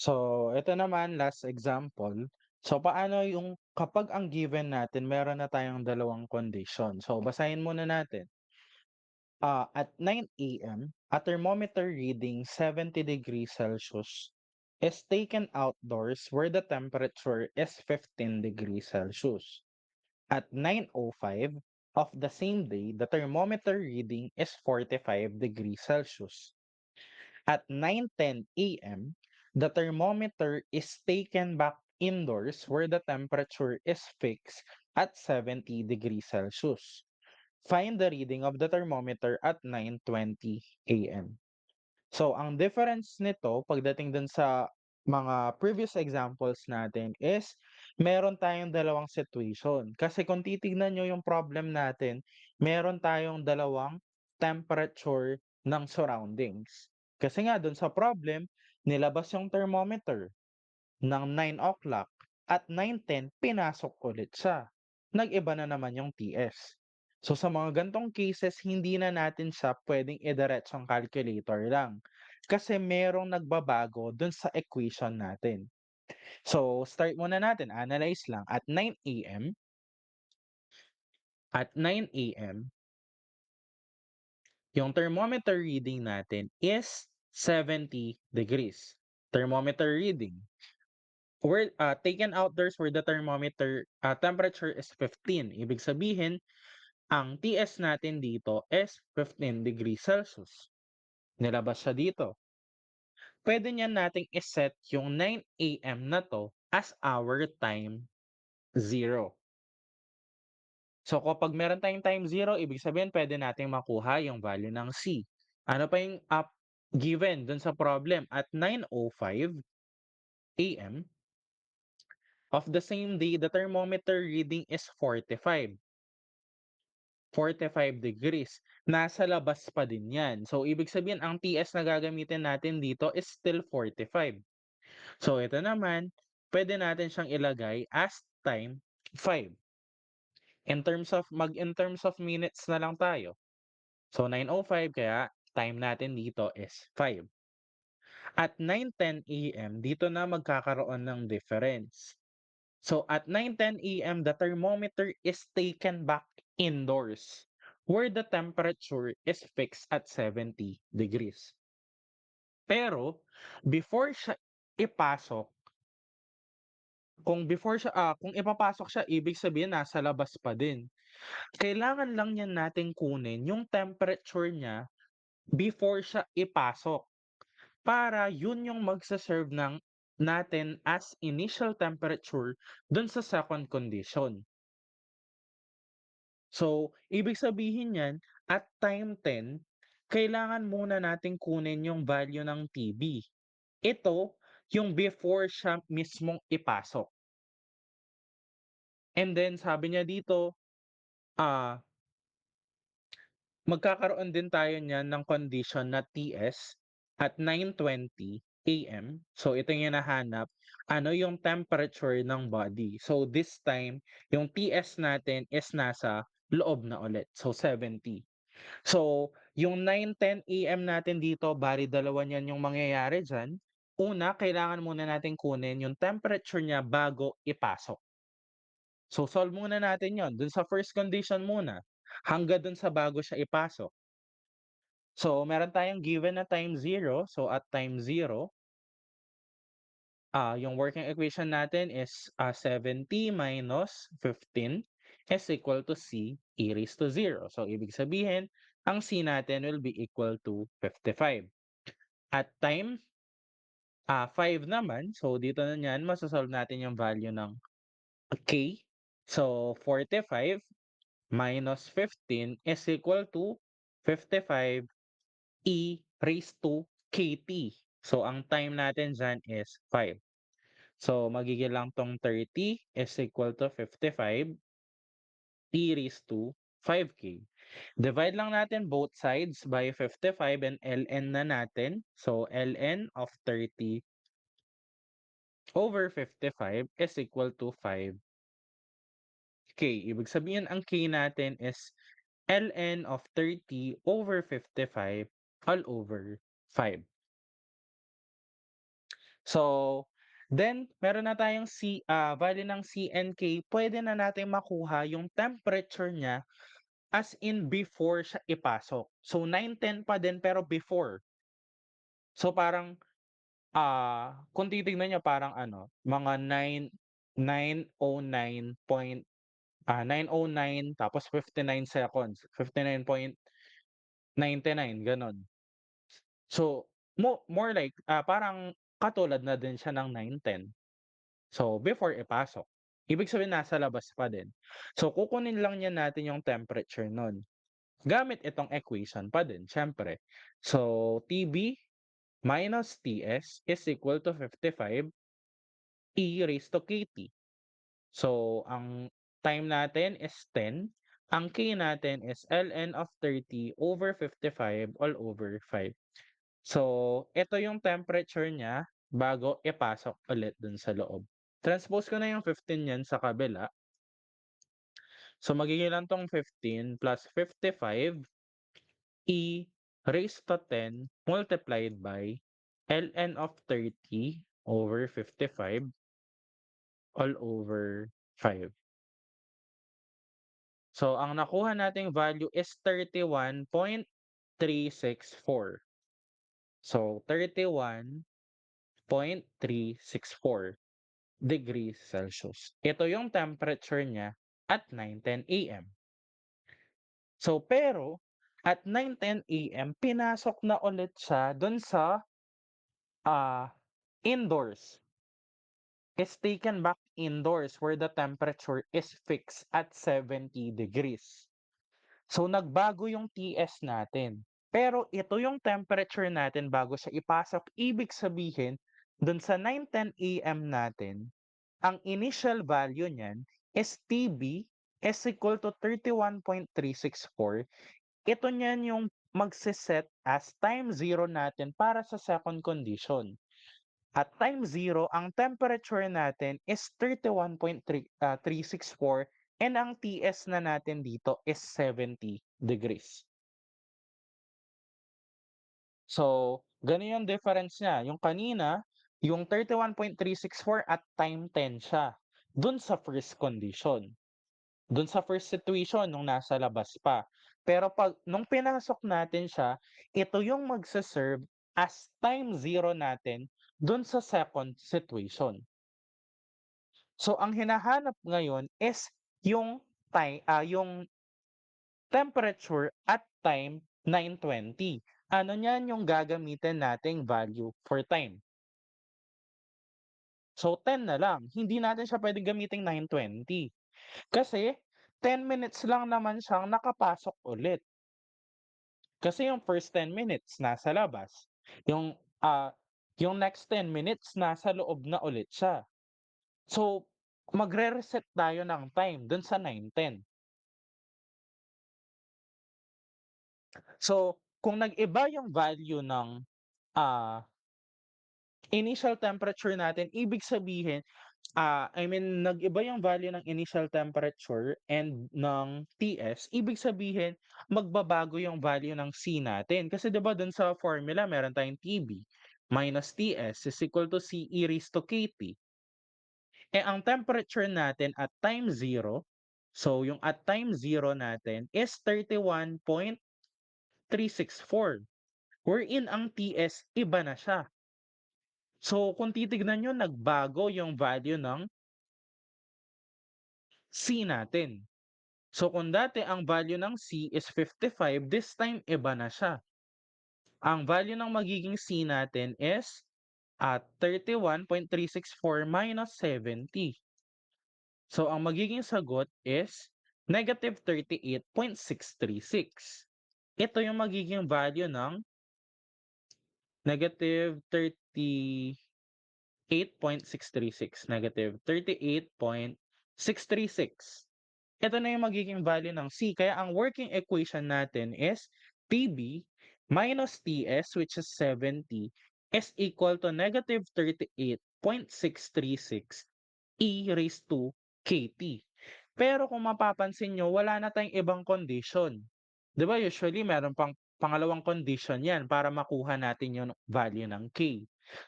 So, ito naman last example. So, paano yung kapag ang given natin meron na tayong dalawang condition. So, basahin muna natin. At 9 a.m., a thermometer reading 70 degrees Celsius is taken outdoors where the temperature is 15 degrees Celsius. At 9:05 of the same day, the thermometer reading is 45 degrees Celsius. At 9:10 a.m., the thermometer is taken back indoors where the temperature is fixed at 70 degrees Celsius. Find the reading of the thermometer at 9:20 a.m. So, ang difference nito pagdating dun sa mga previous examples natin is meron tayong dalawang situation. Kasi kung titignan nyo yung problem natin, meron tayong dalawang temperature ng surroundings. Kasi nga dun sa problem, nilabas yung thermometer ng 9 o'clock at 9:10 pinasok ulit siya. Nag-iba na naman yung TS. So sa mga gantong cases, hindi na natin siya pwedeng idiretsong calculator lang kasi merong nagbabago dun sa equation natin. So start muna natin, analyze lang. At 9 a.m., yung thermometer reading natin is 70 degrees. Thermometer reading. Where taken outdoors where the thermometer temperature is 15. Ibig sabihin, ang TS natin dito is 15 degrees Celsius. Nilabas siya dito. Pwede niyan nating iset yung 9 a.m. na to as our time 0. So kapag meron tayong time 0, ibig sabihin pwede nating makuha yung value ng C. Ano pa yung given dun sa problem? At 9:05 a.m. of the same day, the thermometer reading is 45 degrees. Nasa labas pa din yan. So, ibig sabihin, ang TS na gagamitin natin dito is still 45. So, ito naman, pwede natin siyang ilagay as time 5. In terms of minutes na lang tayo. So, 9:05, kaya time natin dito is 5. At 9:10 a.m., dito na magkakaroon ng difference. So at 9:10 a.m., the thermometer is taken back indoors where the temperature is fixed at 70 degrees. Pero before siya ipasok, kung ipapasok siya, ibig sabihin nasa labas pa din. Kailangan lang niyan natin kunin yung temperature niya before siya ipasok para yun yung magse-serve ng natin as initial temperature dun sa second condition. So, ibig sabihin niyan, at time 10, kailangan muna nating kunin yung value ng TB. Ito, yung before siya mismong ipasok. And then, sabi niya dito, ah, magkakaroon din tayo niyan ng condition na TS at 9:20 AM. So, ito yung hinahanap, ano yung temperature ng body. So, this time, yung TS natin is nasa loob na ulit. So, 70. So, yung 9:10 AM natin dito, bale dalawa niyan yung mangyayari diyan. Una, kailangan muna natin kunin yung temperature niya bago ipasok. So, solve muna natin yon dun sa first condition muna, hanggang dun sa bago siya ipasok. So, meron tayong given na time 0. So, at time 0, yung working equation natin is 70 minus 15 is equal to C e raised to 0. So, ibig sabihin, ang C natin will be equal to 55. At time 5 naman, so dito na niyan, masasolve natin yung value ng K. So, 45 minus 15 is equal to 55 e raised to KT. So, ang time natin dyan is 5. So, magiging lang tong 30 is equal to 55 e raised to 5K. Divide lang natin both sides by 55 and ln na natin. So, ln of 30 over 55 is equal to 5K. Ibig sabihin, ang K natin is ln of 30 over 55 all over 5. So, then meron na tayong value ng C and K, puwede na nating makuha yung temperature niya as in before siya ipasok. So, 9:10 pa din pero before. So, parang, kung titignan niyo parang ano, mga 9:09 tapos 59 seconds, 59.99 gano'n. So, more like, parang katulad na din siya ng 9:10. So, before ipasok. Ibig sabihin nasa labas pa din. So, kukunin lang niya natin yung temperature nun, gamit itong equation pa din siyempre. So, TB minus TS is equal to 55 E raised to KT. So, ang time natin is 10, ang K natin is ln of 30 over 55 all over 5. So, ito yung temperature niya bago ipasok ulit dun sa loob. Transpose ko na yung 15 niyan sa kabila. So, magiging lang 'tong 15 plus 55 E raised to 10 multiplied by ln of 30 over 55 all over 5. So, ang nakuha nating value is 31.364. So, 31.364 degrees Celsius. Ito yung temperature niya at 9:10 AM. So, pero at 9:10 AM, pinasok na ulit siya dun sa indoors. Is taken back indoors where the temperature is fixed at 70 degrees. So, nagbago yung TS natin. Pero ito yung temperature natin bago siya ipasok. Ibig sabihin, dun sa 9:10 AM natin, ang initial value niyan is TB is equal to 31.364. Ito niyan yung magse-set as time zero natin para sa second condition. At time zero, ang temperature natin is 31.364 and ang TS na natin dito is 70 degrees. So, gano'n yung difference niya. Yung kanina, yung 31.364 at time 10 siya, dun sa first condition. Dun sa first situation nung nasa labas pa. Pero 'pag nung pinasok natin siya, ito yung magse-serve as time zero natin dun sa second situation. So ang hinahanap ngayon is yung yung temperature at time 9:20. Ano niyan yung gagamitin nating value for time. So 10 na lang, hindi natin siya puwedeng gamiting 9:20 kasi 10 minutes lang naman siyang nakapasok ulit. Kasi yung first 10 minutes nasa labas, yung, yung next 10 minutes nasa loob na ulit siya. So magre-reset tayo ng time dun sa 9:10. So, kung nag-iba yung value ng, ah, initial temperature natin, ibig sabihin, I mean nag-iba yung value ng initial temperature and ng TS, ibig sabihin magbabago yung value ng C natin. Kasi 'di ba dun sa formula meron tayong TB minus TS is equal to C e raised to KT. Eh, ang temperature natin at time zero, so yung at time zero natin is 31.364. Wherein ang TS iba na siya. So kung titignan niyo nagbago yung value ng C natin. So kung dati ang value ng C is 55, this time iba na siya. Ang value ng magiging C natin is at 31.364 minus 70. So ang magiging sagot is -38.636. Ito yung magiging value ng -38.636, -38.636. Ito na yung magiging value ng C. Kaya ang working equation natin is PB minus TS, which is 70, is equal to -38.636 E raised to KT. Pero kung mapapansin nyo, wala na tayong ibang condition. 'Di ba usually meron pang pangalawang condition 'yan para makuha natin yung value ng K.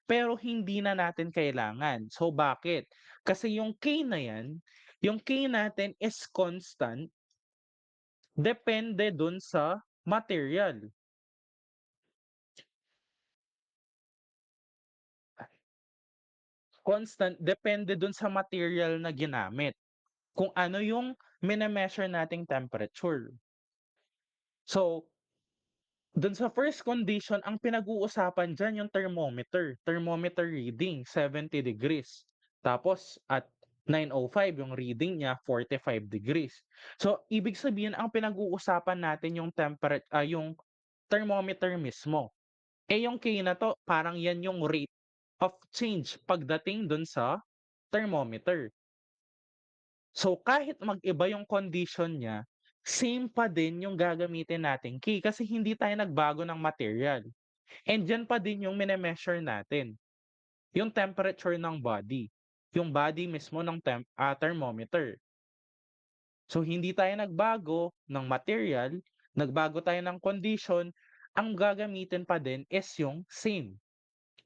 pero hindi na natin kailangan. So bakit? Kasi yung K na yan, yung K natin is constant, depende dun sa material. Constant depende dun sa material na ginamit, kung ano yung mine-measure nating temperature. So, dun sa first condition ang pinag-uusapan diyan yung thermometer reading 70 degrees. Tapos at 9:05 yung reading niya 45 degrees. So, ibig sabihin ang pinag-uusapan natin yung yung thermometer mismo. Eh, yung K na 'to parang yan yung rate of change pagdating dun sa thermometer. So, kahit mag-iba yung condition niya, same pa din yung gagamitin nating key kasi hindi tayo nagbago ng material. And diyan pa din yung mine-measure natin, yung temperature ng body, yung body mismo ng thermometer. So, hindi tayo nagbago ng material, nagbago tayo ng condition, ang gagamitin pa din is yung same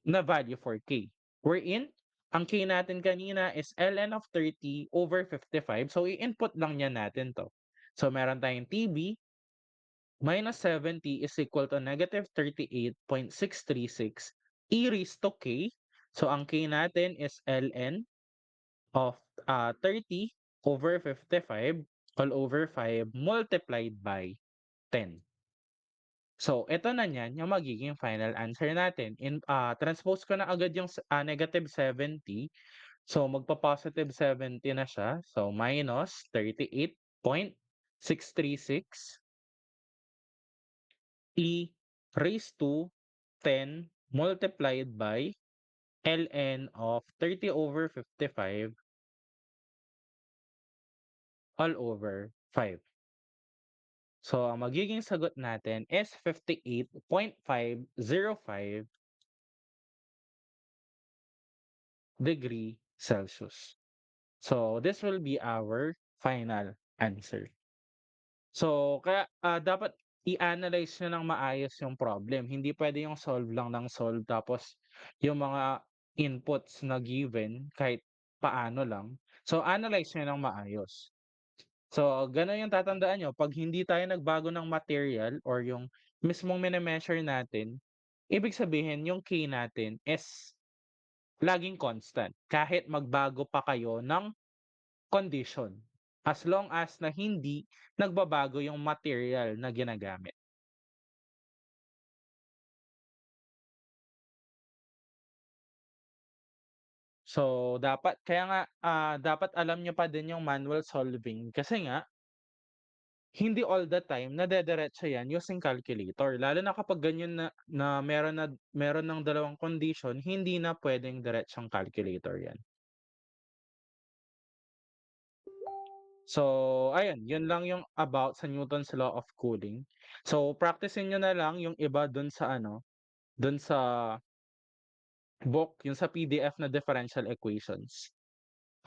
na value for K. Wherein, ang K natin kanina is ln of 30/55. So, i-input lang niya natin to. So, meron tayong TB minus 70 is equal to negative 38.636 e raised to K. So, ang K natin is ln of 30/55 all over 5 multiplied by 10. So, eto na niyan yung magiging final answer natin. Transpose ko na agad yung negative 70. So, magpa-positive 70 na siya. So, minus 38.636 e raised to 10 multiplied by ln of 30/55 all over 5. So, ang magiging sagot natin is 58.505 degree Celsius. So, this will be our final answer. So, kaya dapat i-analyze niyo ng maayos yung problem. Hindi puwede yung solve lang ng solve tapos yung mga inputs na given kahit paano lang. So, analyze niyo ng maayos. So, gano'n yung tatandaan niyo 'pag hindi tayo nagbago ng material or yung mismong mine-measure natin, ibig sabihin yung K natin is laging constant kahit magbago pa kayo ng condition, as long as na hindi nagbabago yung material na ginagamit. So, dapat kaya nga, dapat alam niyo pa din yung manual solving kasi nga hindi all the time nadediretso yan using calculator. Lalo na kapag ganyan na meron ng dalawang condition, hindi na puwedeng diretsong calculator yan. So, ayun, yun lang yung about sa Newton's Law of Cooling. So, practicein niyo na lang yung iba dun sa ano, dun sa book, yung sa PDF na differential equations.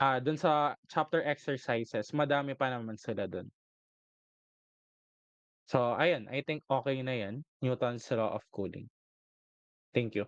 Dun sa chapter exercises, madami pa naman sila dun. So, ayun, I think okay na yan, Newton's Law of Cooling. Thank you.